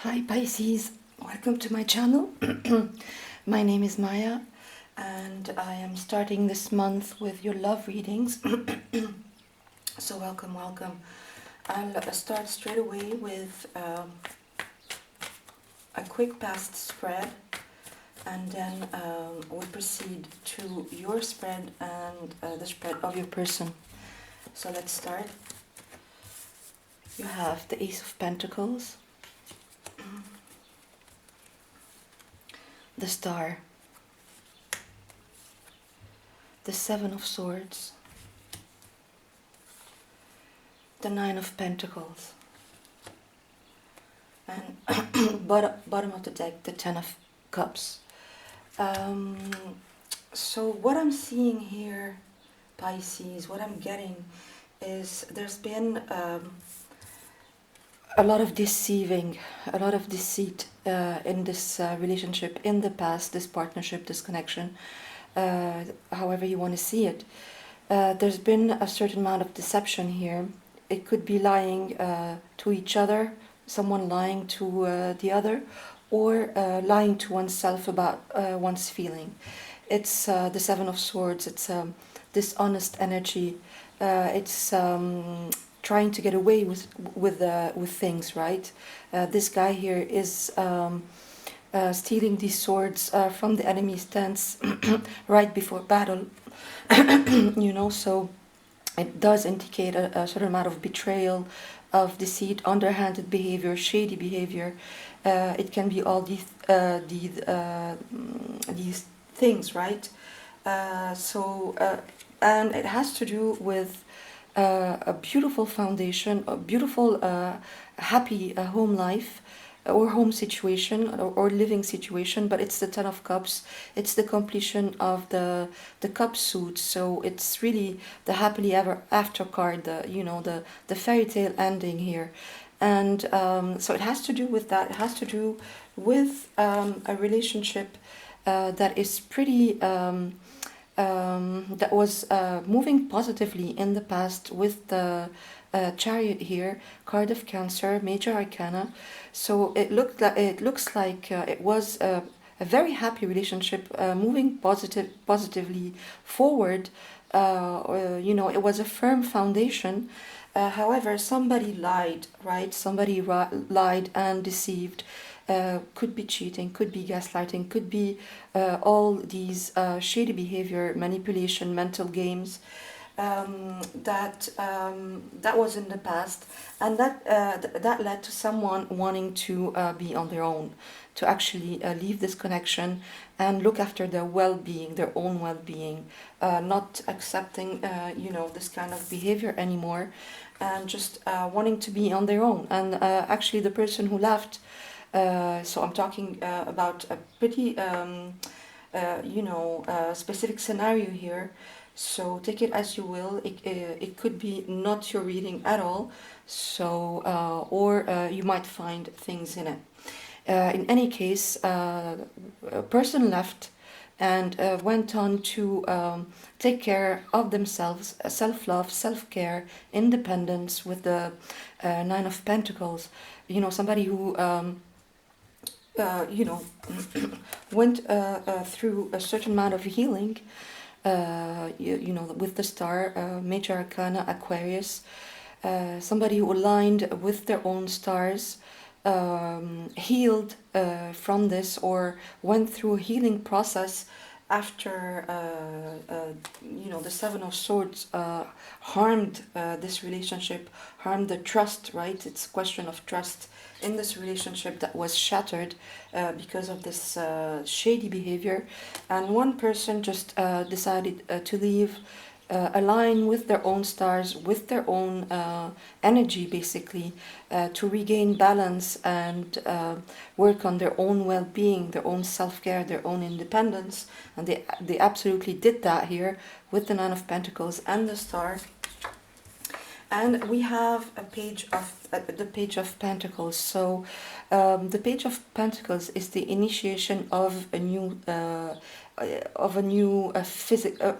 Hi Pisces, welcome to my channel. My name is Maya and I am starting this month with your love readings. So welcome, welcome. I'll start straight away with a quick past spread, and then we'll proceed to your spread and the spread of your person. So let's start. You have the Ace of Pentacles, the Star, the Seven of Swords, the Nine of Pentacles, and bottom of the deck, the Ten of Cups. So what I'm seeing here, Pisces, what I'm getting is there's been a lot of deceiving, a lot of deceit in this relationship in the past, this partnership, this connection, however you want to see it. There's been a certain amount of deception here. It could be lying to each other, someone lying to the other, or lying to oneself about one's feeling. It's the Seven of Swords. It's dishonest energy. It's trying to get away with things, right? This guy here is stealing these swords from the enemy's tents right before battle. So it does indicate a certain amount of betrayal, of deceit, underhanded behavior, shady behavior. It can be all these things, right? And it has to do with a beautiful foundation, a beautiful, happy home life, or home situation, or living situation. But it's the Ten of Cups. It's the completion of the cup suit. So it's really the happily ever after card. The fairy tale ending here. And so it has to do with that. It has to do with a relationship that is pretty that was moving positively in the past, with the Chariot here, card of Cancer, major arcana. So it looks like it was a very happy relationship, moving positively forward. It was a firm foundation. However, somebody lied, right? Somebody lied and deceived. Could be cheating, could be gaslighting, could be all these shady behavior, manipulation, mental games. That was in the past, and that led to someone wanting to be on their own, to actually leave this connection and look after their well-being, their own well-being, not accepting this kind of behavior anymore, and just wanting to be on their own. And actually the person who left, so I'm talking about a pretty specific scenario here. So take it as you will. It could be not your reading at all. So or you might find things in it. In any case, a person left and went on to take care of themselves, self-love, self-care, independence, with the Nine of Pentacles. Somebody who went through a certain amount of healing, with the Star, major arcana, Aquarius. Somebody who aligned with their own stars, healed from this, or went through a healing process after the Seven of Swords harmed this relationship, harmed the trust, right? It's a question of trust in this relationship that was shattered because of this shady behavior. And one person just decided to leave, align with their own stars, with their own energy, basically, to regain balance and work on their own well-being, their own self-care, their own independence. And they absolutely did that here with the Nine of Pentacles and the Star. And we have a page of the Page of Pentacles. So the Page of Pentacles is the initiation of a new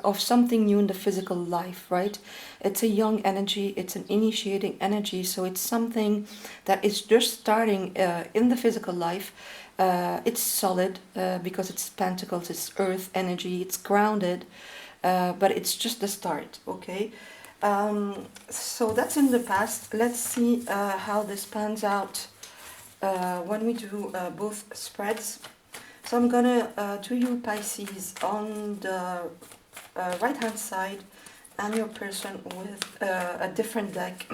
of something new in the physical life, right? It's a young energy, it's an initiating energy, so it's something that is just starting in the physical life. It's solid because it's pentacles, it's earth energy, it's grounded, but it's just the start, okay? So that's in the past. Let's see how this pans out when we do both spreads. So I'm gonna do you Pisces on the right hand side and your person with a different deck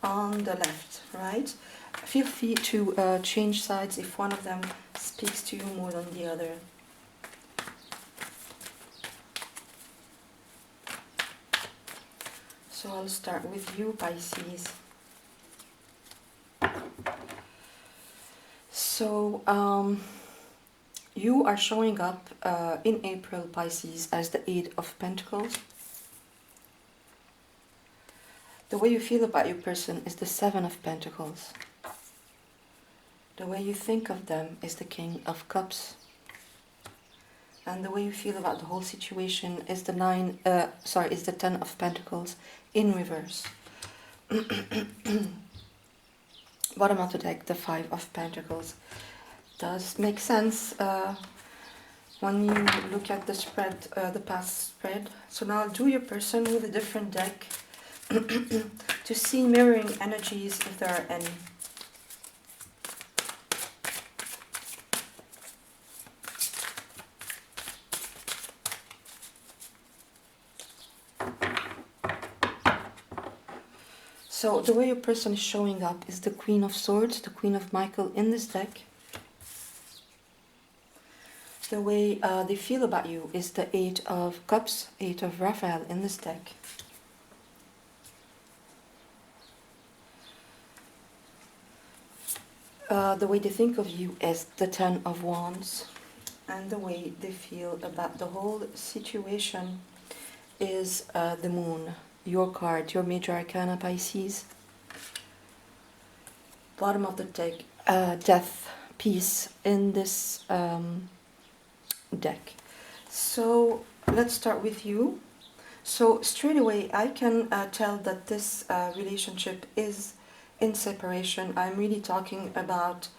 on the left, right? Feel free to change sides if one of them speaks to you more than the other. So I'll start with you, Pisces. So you are showing up in April, Pisces, as the Eight of Pentacles. The way you feel about your person is the Seven of Pentacles. The way you think of them is the King of Cups. And the way you feel about the whole situation is the Ten of Pentacles in reverse. Bottom of the deck, the Five of Pentacles. Does make sense when you look at the spread, the past spread. So now I'll do your person with a different deck to see mirroring energies if there are any. So the way your person is showing up is the Queen of Swords, the Queen of Michael in this deck. The way they feel about you is the Eight of Cups, Eight of Raphael in this deck. The way they think of you is the Ten of Wands. And the way they feel about the whole situation is the Moon, your card, your major arcana, Pisces. Bottom of the deck, Death, Peace in this deck. So let's start with you. So straight away I can tell that this relationship is in separation. I'm really talking about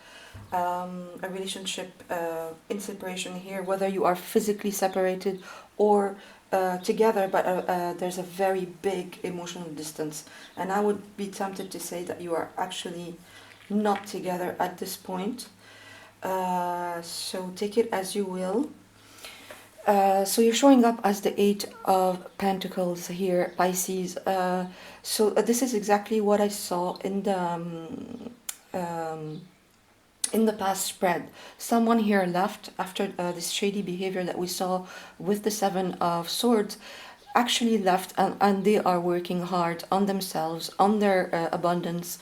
a relationship in separation here, whether you are physically separated or together, but there's a very big emotional distance. And I would be tempted to say that you are actually not together at this point. So take it as you will. So you're showing up as the Eight of Pentacles here, Pisces. So this is exactly what I saw in the past spread. Someone here left after this shady behavior that we saw with the Seven of Swords, actually left, and they are working hard on themselves, on their abundance,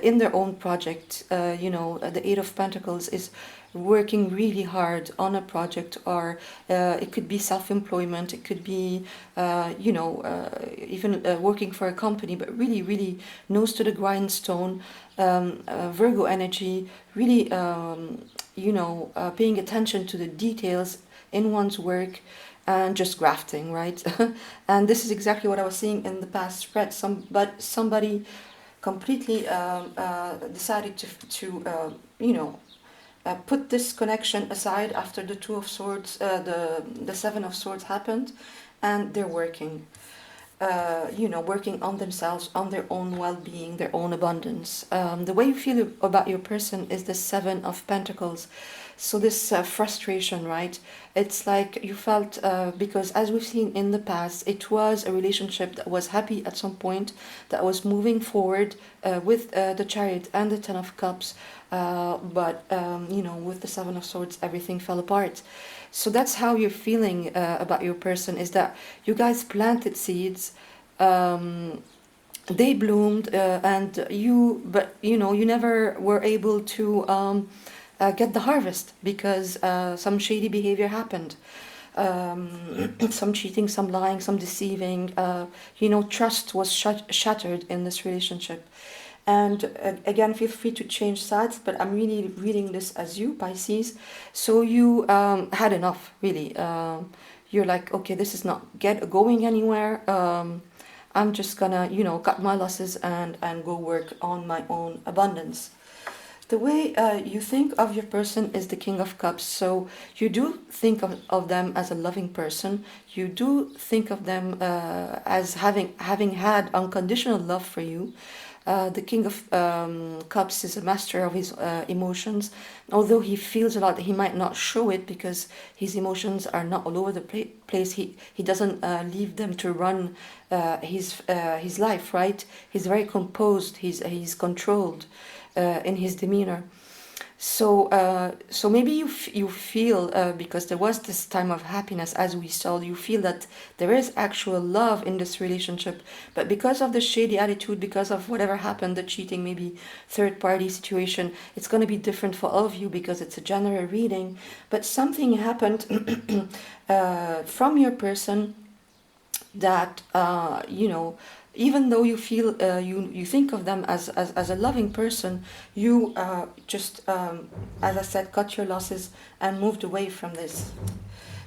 in their own project. The Eight of Pentacles is working really hard on a project, or it could be self-employment, it could be even working for a company, but really nose to the grindstone, Virgo energy, really paying attention to the details in one's work and just grafting, right? And this is exactly what I was seeing in the past spread. Somebody completely decided to put this connection aside after the Two of Swords, the Seven of Swords happened, and they're working, working on themselves, on their own well-being, their own abundance. The way you feel about your person is the Seven of Pentacles. So this frustration, right? It's like you felt, because as we've seen in the past, it was a relationship that was happy at some point, that was moving forward with the Chariot and the Ten of Cups, but with the Seven of Swords, everything fell apart. So that's how you're feeling about your person, is that you guys planted seeds, they bloomed, and you never were able to get the harvest because some shady behavior happened. some cheating, some lying, some deceiving. Trust was shattered in this relationship. And again, feel free to change sides, but I'm really reading this as you, Pisces. So you had enough, really. You're like, okay, this is not going anywhere. I'm just gonna, cut my losses and go work on my own abundance. The way you think of your person is the King of Cups. So you do think of them as a loving person. You do think of them as having had unconditional love for you. The King of Cups is a master of his emotions. Although he feels a lot, he might not show it because his emotions are not all over the place. He doesn't leave them to run his life, right? He's very composed. He's controlled in his demeanor. So maybe you feel because there was this time of happiness, as we saw, you feel that there is actual love in this relationship, but because of the shady attitude, because of whatever happened, the cheating, maybe third party situation, it's going to be different for all of you because it's a general reading. But something happened from your person that even though you feel you think of them as a loving person, you just as I said, cut your losses and moved away from this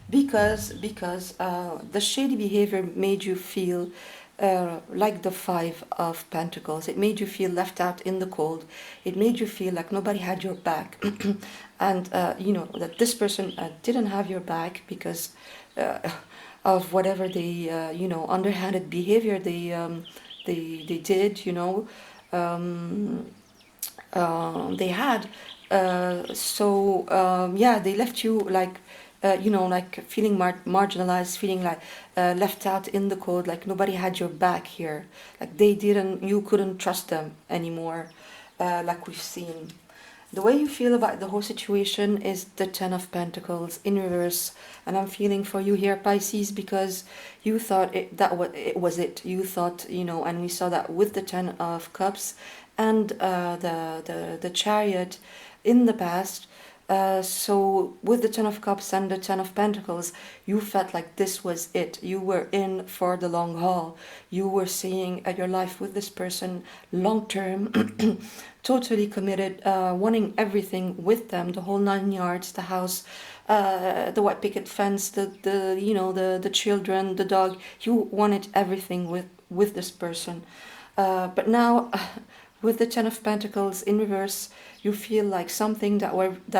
because the shady behavior made you feel like the Five of Pentacles. It made you feel left out in the cold. It made you feel like nobody had your back, and that this person didn't have your back because of whatever they underhanded behavior they did, they had. They left you like like feeling marginalized, feeling like left out in the cold, like nobody had your back here, like you couldn't trust them anymore, like we've seen. The way you feel about the whole situation is the Ten of Pentacles in reverse, and I'm feeling for you here, Pisces, because you thought it was it. You thought, and we saw that with the Ten of Cups and the Chariot in the past. So with the Ten of Cups and the Ten of Pentacles, you felt like this was it. You were in for the long haul. You were seeing your life with this person long term, totally committed, wanting everything with them, the whole 9 yards, the house, the white picket fence, the children, the dog. You wanted everything with this person. But now, with the Ten of Pentacles in reverse, you feel like something that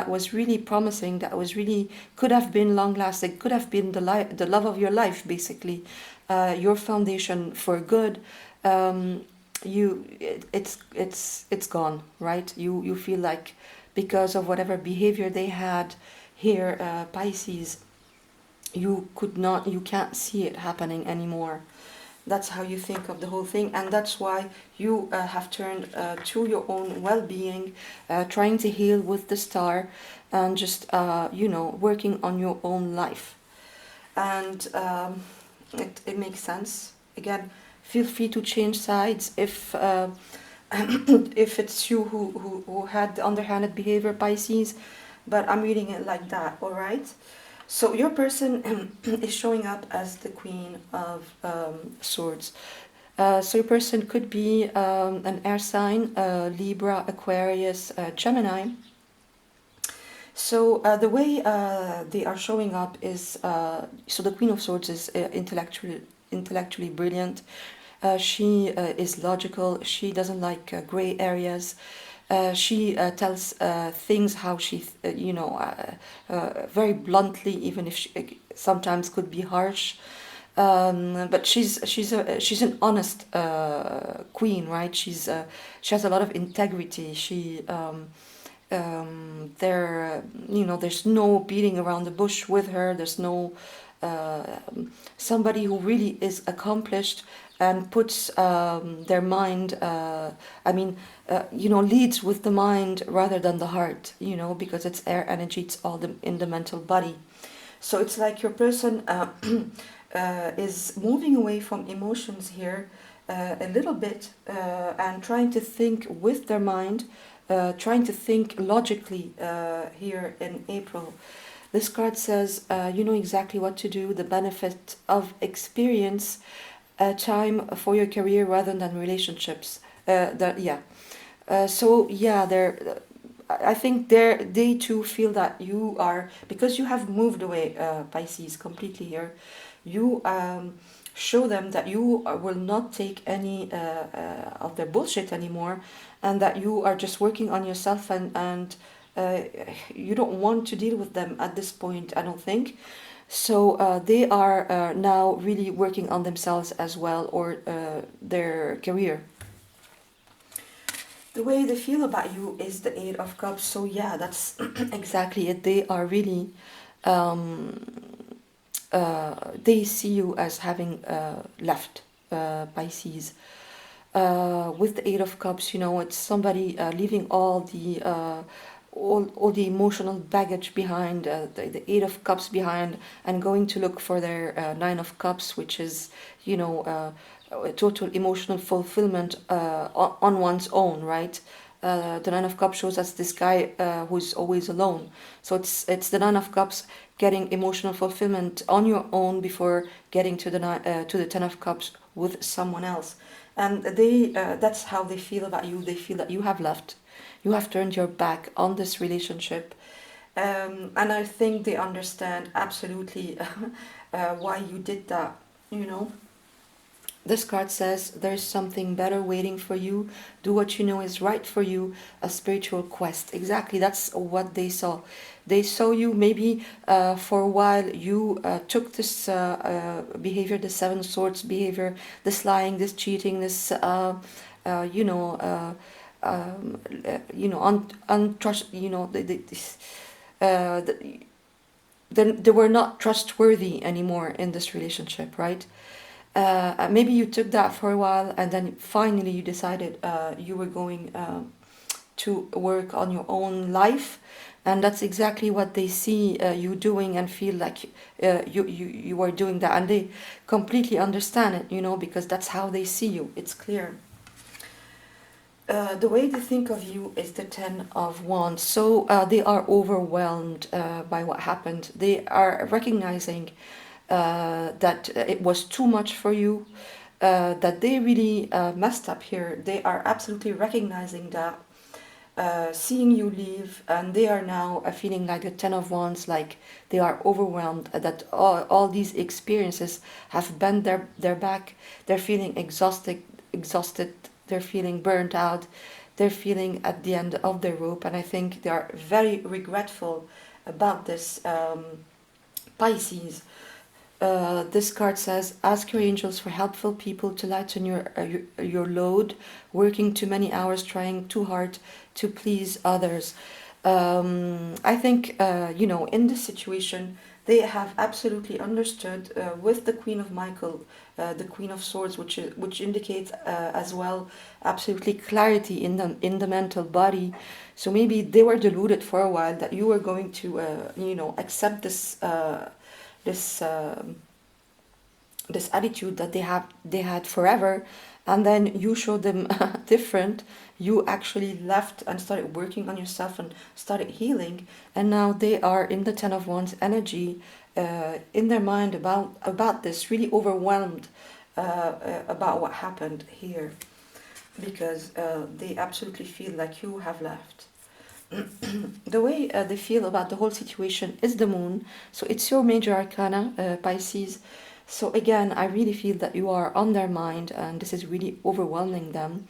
was really promising, that was really could have been long lasting, could have been the love of your life, basically, your foundation for good. It's gone, right? You feel like because of whatever behavior they had here, Pisces, you can't see it happening anymore. That's how you think of the whole thing, and that's why you have turned to your own well-being, trying to heal with the star, and just working on your own life. And it makes sense. Again, feel free to change sides if if it's you who had the underhanded behavior, Pisces. But I'm reading it like that. All right. So your person is showing up as the Queen of Swords. So your person could be an air sign, Libra, Aquarius, Gemini. So the way they are showing up is, so the Queen of Swords is intellectually brilliant. She is logical. She doesn't like gray areas. She tells things how she, very bluntly, even if she sometimes could be harsh. But she's an honest queen, right? She has a lot of integrity. There's no beating around the bush with her. There's no somebody who really is accomplished and puts their mind, leads with the mind rather than the heart, because it's air energy, it's all in the mental body. So it's like your person is moving away from emotions here a little bit and trying to think with their mind, trying to think logically here in April. This card says you know exactly what to do, the benefit of experience, time for your career rather than relationships. So yeah, I think they too feel that you are, because you have moved away, Pisces, completely here. You show them that you will not take any of their bullshit anymore, and that you are just working on yourself, and uh, you don't want to deal with them at this point, I don't think. So they are now really working on themselves as well, or their career. The way they feel about you is the Eight of Cups. So yeah, that's exactly it. They are really, um, they see you as having left, Pisces. With the Eight of Cups, you know, it's somebody leaving all the emotional baggage behind, the Eight of Cups behind, and going to look for their Nine of Cups, which is, you know, a total emotional fulfillment on one's own, right? The Nine of Cups shows us this guy who's always alone. So it's the Nine of Cups getting emotional fulfillment on your own before getting to the Ten of Cups with someone else. And they that's how they feel about you. They feel that you have left, you have turned your back on this relationship, and I think they understand absolutely why you did that. You know, this card says there's something better waiting for you. Do what you know is right for you. A spiritual quest. Exactly, that's what they saw. They saw you maybe for a while. You took this behavior, the Seven Swords behavior, this lying, this cheating, this you know. You know, untrust. You know, they were not trustworthy anymore in this relationship, right? Maybe you took that for a while, and then finally you decided you were going to work on your own life, and that's exactly what they see you doing and feel like you are doing that, and they completely understand it, you know, because that's how they see you. It's clear. The way they think of you is the Ten of Wands. So they are overwhelmed by what happened. They are recognizing that it was too much for you, that they really messed up here. They are absolutely recognizing that, seeing you leave, and they are now feeling like the Ten of Wands, like they are overwhelmed, that all these experiences have bent their back. They're feeling exhausted, they're feeling burnt out, they're feeling at the end of their rope, and I think they are very regretful about this, Pisces. This card says, ask your angels for helpful people to lighten your load, working too many hours, trying too hard to please others. I think, you know, in this situation, they have absolutely understood with the Queen of Michael, the Queen of Swords, which indicates as well absolutely clarity in the mental body. So maybe they were deluded for a while that you were going to, you know, accept this this attitude that they had forever, and then you showed them different. You actually left and started working on yourself and started healing, and now they are in the Ten of Wands energy, in their mind about this, really overwhelmed about what happened here, because they absolutely feel like you have left. The way they feel about the whole situation is the Moon. So it's your major arcana, Pisces. So again, I really feel that you are on their mind, and this is really overwhelming them.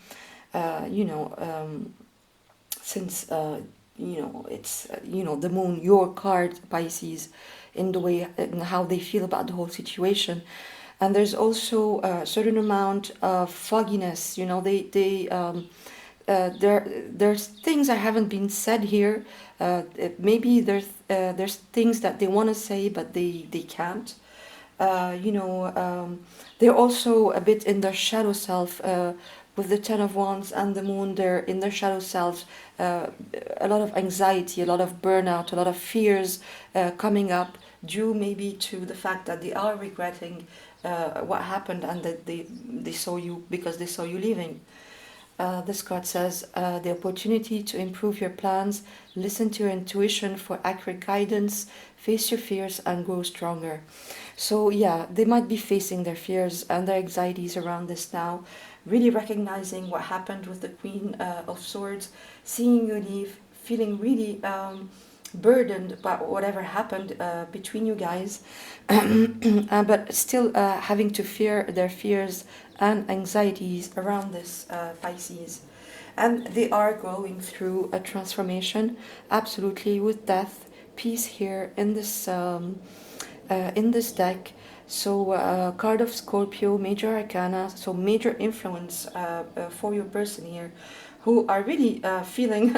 You know, since you know, it's you know, the Moon, your card, Pisces, in the way in how they feel about the whole situation. And there's also a certain amount of fogginess. You know, there's things that haven't been said here. Maybe there's things that they want to say, but they can't. You know, they're also a bit in their shadow self. With the Ten of Wands and the Moon, they're in their shadow selves. A lot of anxiety, a lot of burnout, a lot of fears coming up, due maybe to the fact that they are regretting what happened, and that they saw you, because they saw you leaving. This card says the opportunity to improve your plans, listen to your intuition for accurate guidance, face your fears and grow stronger. So yeah, they might be facing their fears and their anxieties around this now, really recognizing what happened with the Queen of Swords, seeing you leave, feeling really burdened by whatever happened between you guys, but still having to fear their fears and anxieties around this Pisces. And they are going through a transformation, absolutely, with death, peace here in this deck. So card of Scorpio, major arcana, so major influence for your person here, who are really feeling,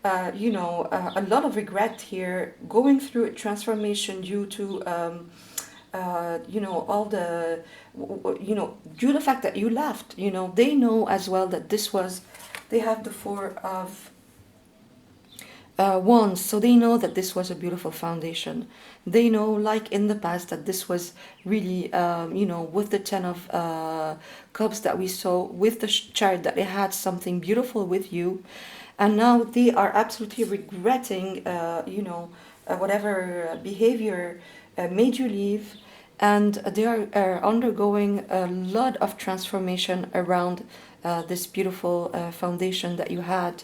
a lot of regret here, going through a transformation due to, all the, due to the fact that you left. They know as well that this was, they have the Four of Wands, so they know that this was a beautiful foundation. They know, like in the past, that this was really, with the Ten of Cups that we saw, with the chart, that they had something beautiful with you. And now they are absolutely regretting, whatever behavior made you leave. And they are undergoing a lot of transformation around this beautiful foundation that you had,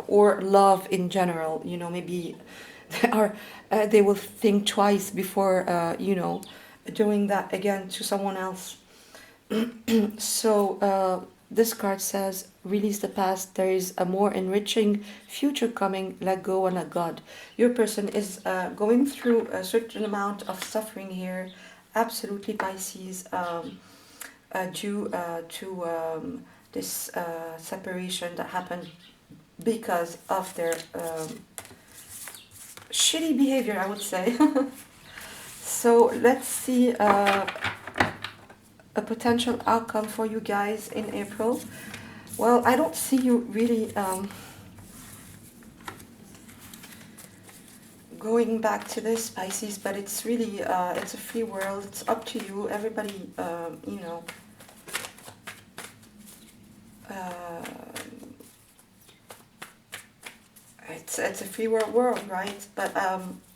or love in general. Maybe they will think twice before, doing that again to someone else. So this card says, release the past, there is a more enriching future coming, let go and let God. Your person is going through a certain amount of suffering here, absolutely, Pisces, due to this separation that happened because of their shitty behavior, I would say. So let's see a potential outcome for you guys in April. Well, I don't see you really going back to this, Pisces, but it's really, it's a free world. It's up to you. Everybody, it's a free world, right? But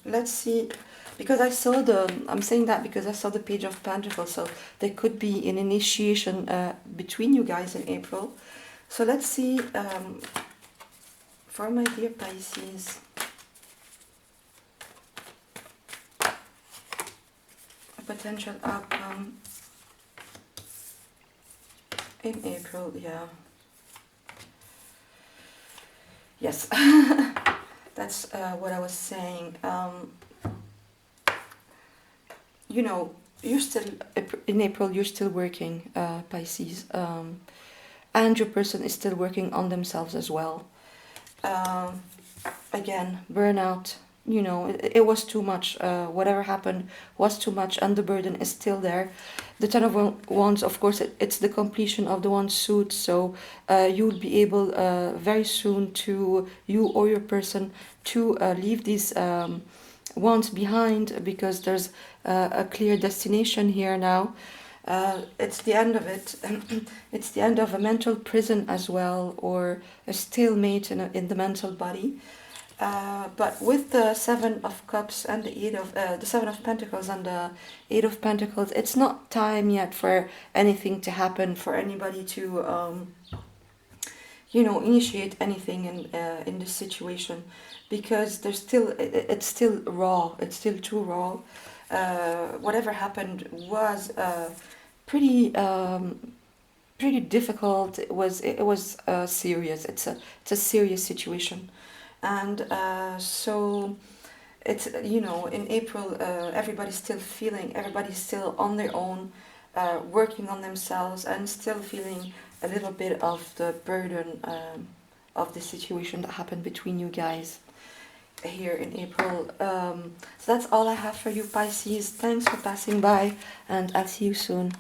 let's see. Because I'm saying that because I saw the Page of Pentacles, so there could be an initiation between you guys in April. So let's see, for my dear Pisces, a potential outcome in April, yeah. Yes, that's what I was saying. You're still, in April, you're still working, Pisces, and your person is still working on themselves as well. Again, burnout, it was too much. Whatever happened was too much, and the burden is still there. The Ten of Wands, of course, it's the completion of the one suit, so you'll be able very soon to, you or your person, to leave these wands behind, because there's a clear destination here now. It's the end of it. It's the end of a mental prison as well, or a stalemate in the mental body. But with the Seven of Cups and the Seven of Pentacles and the Eight of Pentacles, it's not time yet for anything to happen, for anybody to initiate anything in this situation, because it's still raw. It's still too raw. Whatever happened was pretty difficult. It was serious. It's a serious situation, and so it's in April, everybody's still on their own, working on themselves, and still feeling a little bit of the burden of the situation that happened between you guys here in April. So that's all I have for you, Pisces. Thanks for passing by, and I'll see you soon.